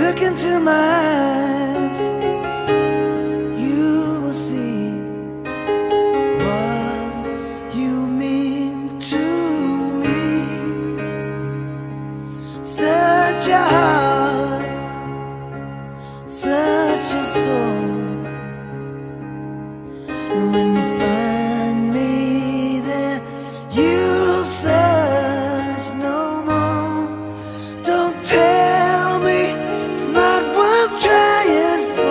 Look into my eyes, you will see what you mean to me. Such a heart, such a soul. And when you find me there, you'll search no more. Don't tell me it's not worth trying for.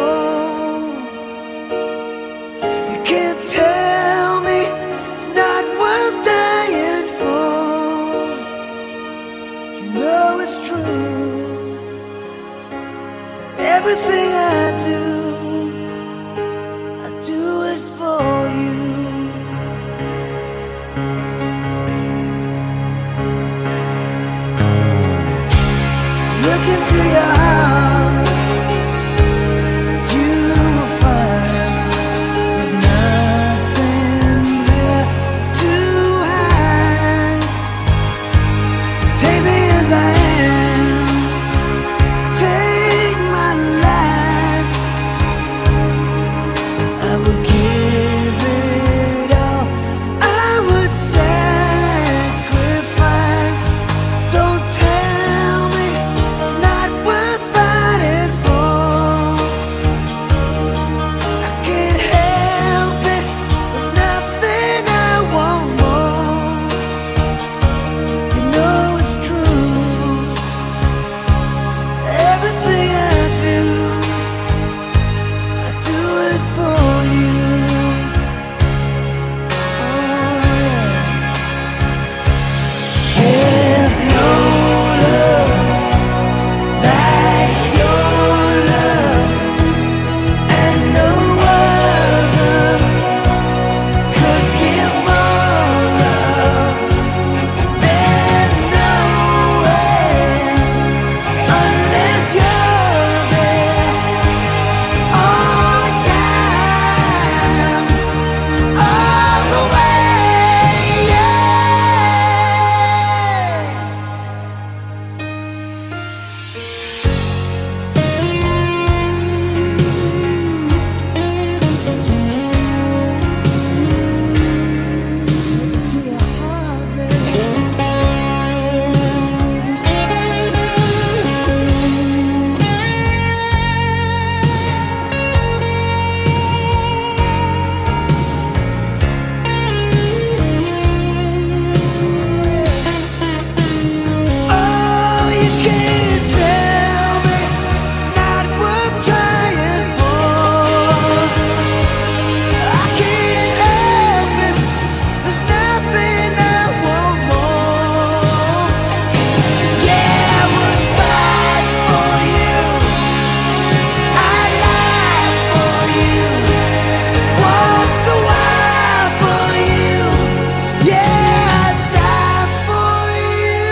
You can't tell me it's not worth dying for. You know it's true. Everything I do it for you. Look into your heart, you will find there's nothing there to hide. Take me as I am, take my life. I would give it all, I would sacrifice. Don't tell me it's not worth fighting for. I can't help it, there's nothing I want more. You know it's true. Everything I do it for you. There's no love like your love, and no other could give more love. There's no way unless you're there all the time, all the way, yeah. To your heart, baby. Oh, you can't tell me it's not worth trying for. I can't help it, there's nothing I want more. Yeah, I would fight for you, I'd lie for you, walk the wire for you. Yeah, I'd die for you.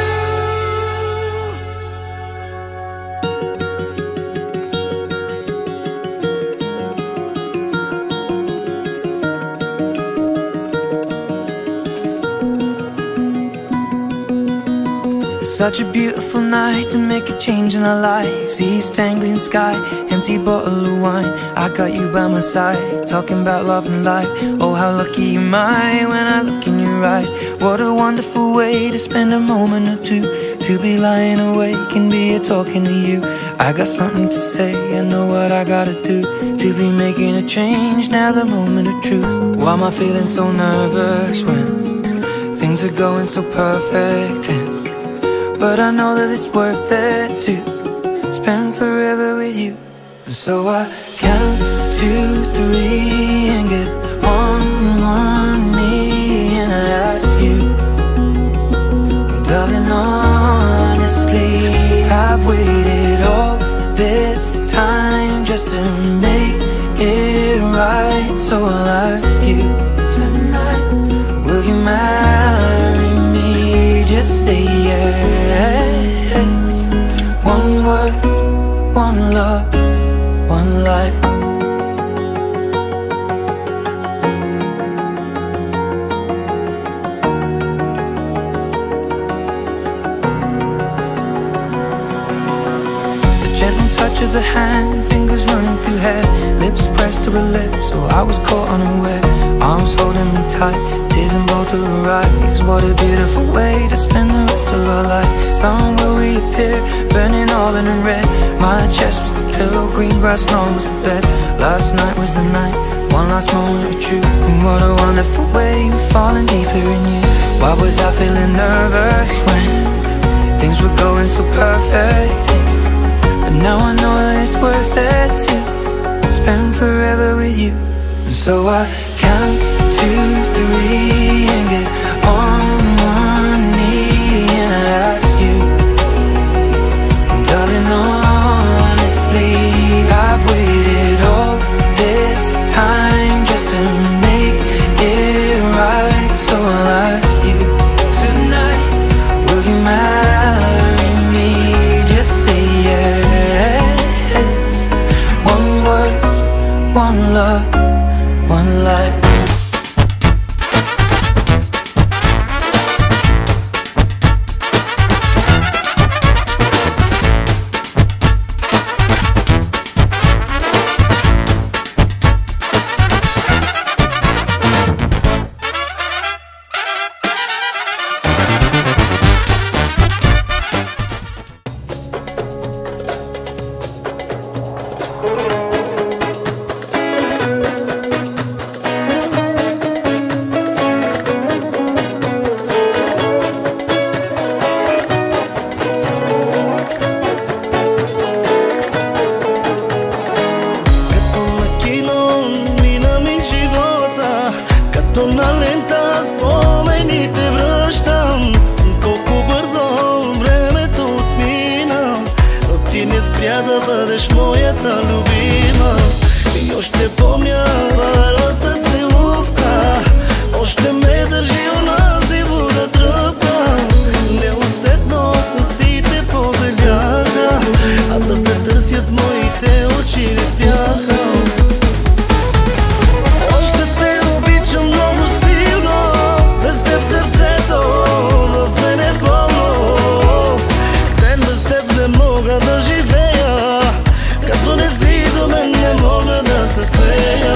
It's such a beautiful night to make a change in our lives. East tangling sky, empty bottle of wine. I got you by my side, talking about love and life. Oh, how lucky am I when I look in your eyes. What a wonderful way to spend a moment or two, to be lying awake and be here talking to you. I got something to say, I know what I gotta do to be making a change, now the moment of truth. Why am I feeling so nervous when things are going so perfect? But I know that it's worth it to spend forever with you. And so I count 2, 3 and get on one knee and I ask you, darling, honestly, I've waited all this time just to make it right. So I'll ask you tonight, will you marry me? Just say yes. One word, one love, one life. touch of the hand, fingers running through hair, lips pressed to her lips, so I was caught unaware. Arms holding me tight, tears in both of her eyes. What a beautiful way to spend the rest of our lives. The sun will reappear, burning orange and red. My chest was the pillow, green grass lawn was the bed. Last night was the night, one last moment with you. And what a wonderful way of falling deeper in you. Why was I feeling nervous when things were going so perfect? But now I know that it's worth it to spend forever with you. And so I count to 3 and get on one knee and I ask you, darling, honestly, I've waited all this time just to make it right. So I'll ask you tonight, will you marry me? Just say yes. One word, one love, one life. На лента спомените връщам. Колко бързо времето отмина, но ти не спря да бъдеш моята любима. И още помня първата целувка, още ме държи онази вода тръпка. Неусетно косите побеляха, а да те търсят моите очи не спяха. Да живея, като не си до мен не мога да се смея.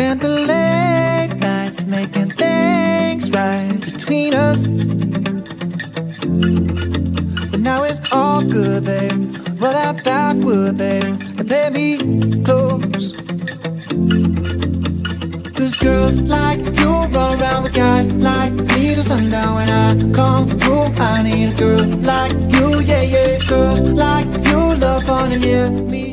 Spent the late nights making things right between us, but now it's all good, babe. Roll that backward, babe, and play me close. 'Cause girls like you run around with guys like me till sundown. When I come through, I need a girl like you, yeah, yeah. Girls like you love fun and yeah, me.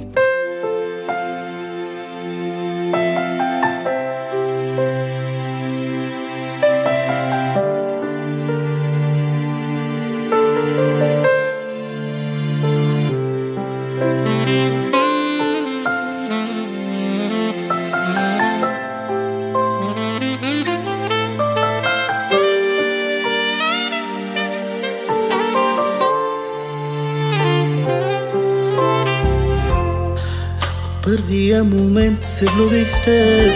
Първия момент се влюбих в теб,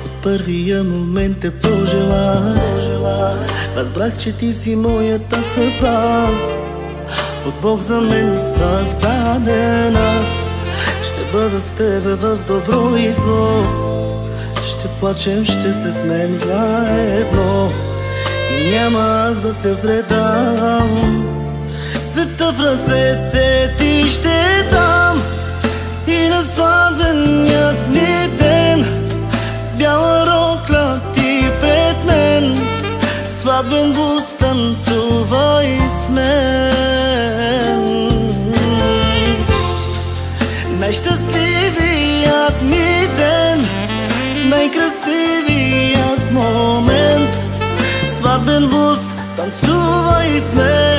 от първия момент те пожелах. Разбрах, че ти си моята съдба, от Бог за мен създадена. Ще бъда с тебе в добро и зло, ще плачем, ще се смеем заедно и няма аз да те предам. Света в ръцете ти ще дам и на сватбеният ни ден с бяла рокля ти пред мен, сватбен бус танцувай с мен. Най-щастливият ми ден, най-красивият момент, сватбен бус танцувай с мен.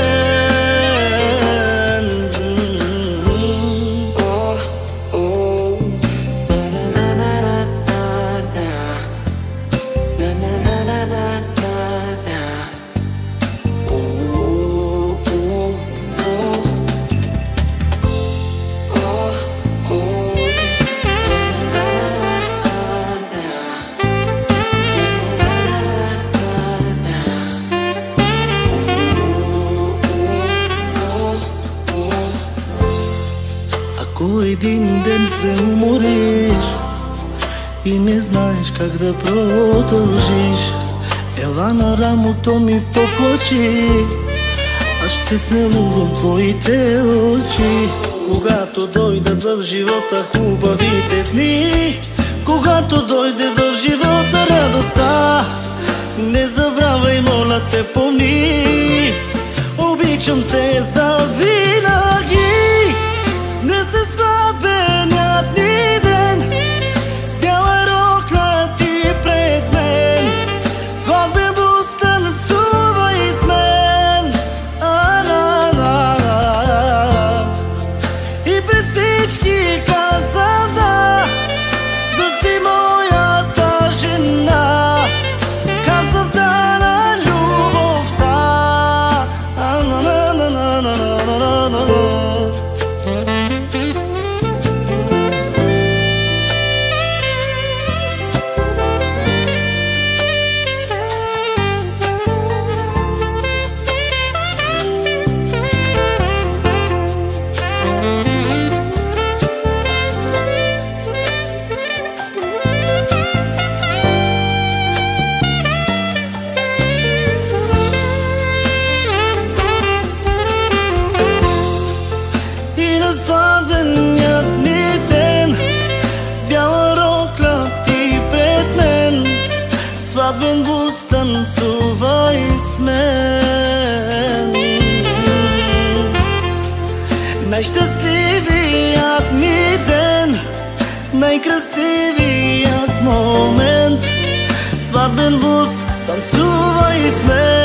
Ако един ден се умориш и не знаеш как да продължиш, ела на рамото ми поплачи, аз ще целувам твоите очи. Когато дойдат в живота хубавите дни, когато дойде в живота радостта, не забравяй, моля те, помни, обичам те завинаги. Днес е сватбеният ни ден, с бяла рокля ти пред мен, сватбен бус танцувай с мен. И пред всички казвам да, да си моята жена. Казвам да на любовта. Сватбеният ни ден, с бяла рокля ти пред мен, сватбен бус танцувай с мен. Най-щастливият ми ден, най-красивият момент, сватбен бус танцувай с мен.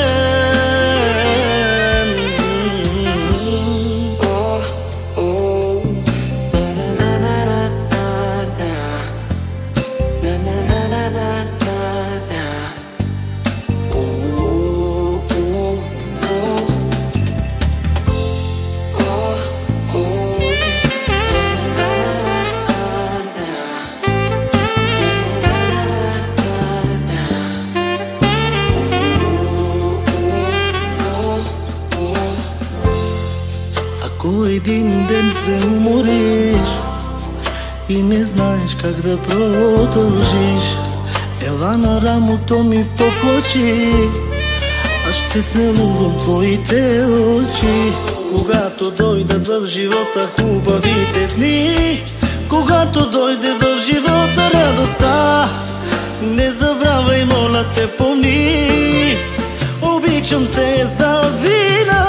Ако един ден се умориш и не знаеш как да продължиш. Ела на рамото ми поплачи, аз ще целувам твоите очи. Когато дойдат в живота хубавите дни, когато дойде в живота радостта, не забравяй, моля те, помни, обичам те завинаги.